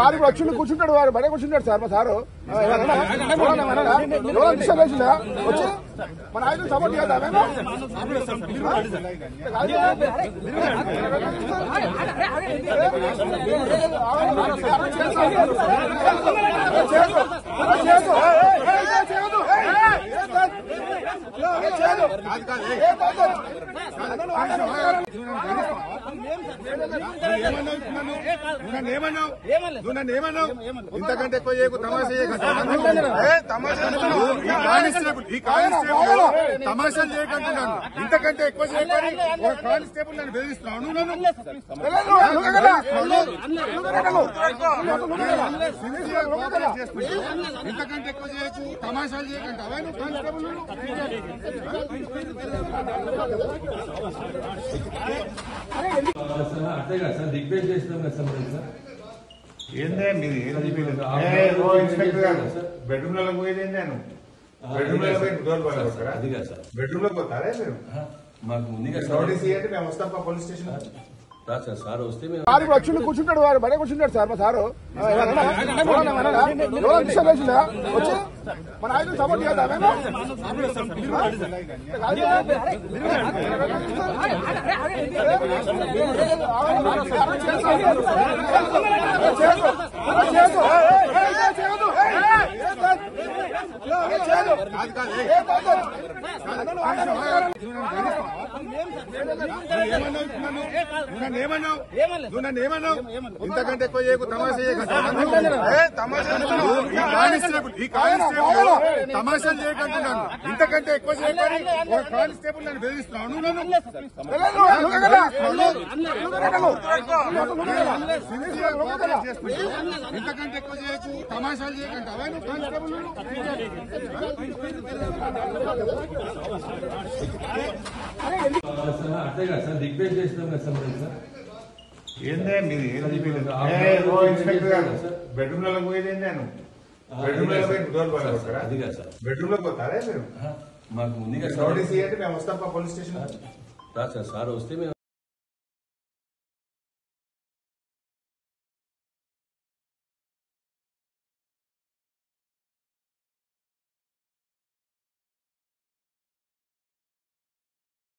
Sir ఇప్పుడు వచ్చి కూర్చుంటాడు, వాడు బడే కూర్చుంటాడు సార్. మా సారు డిస్టర్బ్ చేసిందా వచ్చి మన ఐదు సపోర్ట్ చేద్దాం. ఇంతకంటే ఎక్కువ చేయకు, తమాషాలు చేయకంటున్నాను. ఇంతకంటే ఎక్కువ చేయకని ఒక కానిస్టేబుల్ నన్ను బెదిరిస్తున్నాను. ఇంతకంటే ఎక్కువ చేయకు, తమాషాలు చేయకంటే అవే నువ్వు కానిస్టేబుల్. అదే కదా సార్, రిక్వెస్ట్ చేసినాం కదా సార్. ఏందే మీది ఇన్స్పెక్టర్ గారు బెడ్రూమ్ లో పోయేది నేను బెడ్రూమ్ లో పోయి అది కాదు సార్, బెడ్రూమ్ లో పోతారా మీరు? మాకు ముందుగా నోటీస్ ఇవ్వండి, మేము వస్తాం పోలీస్ స్టేషన్. సార్ వస్తే సార్ ఇప్పుడు వచ్చి కూర్చుంటాడు, వాడు బడే కూర్చుంటాడు సార్. మా సారు డిస్టర్బ్ చేసిందా వచ్చి మన ఐదు సపోర్ట్ చేద్దాం. ఇంతకంటే ఎక్కువ చేయకు, తమాషాలు చేయకంటున్నాను. ఇంతకంటే ఎక్కువ చేయకని ఒక కానిస్టేబుల్ నన్ను బెదిరిస్తున్నాను. ఇంతకంటే ఎక్కువ చేయకు, తమాషాలు చేయకంటే అవే నువ్వు కానిస్టేబుల్. అదే కదా సార్, రిక్వెస్ట్ చేసినాం కదా సార్. ఏందే మీది ఇన్స్పెక్టర్ గారు బెడ్రూమ్ లో పోయేది నేను బెడ్రూమ్ లో పోయి అది కాదు సార్, బెడ్రూమ్ లో పోతారా మీరు? మాకు ముందుగా నోటీస్ ఇవ్వండి, మేము వస్తాం పోలీస్ స్టేషన్. సార్ వస్తే మేము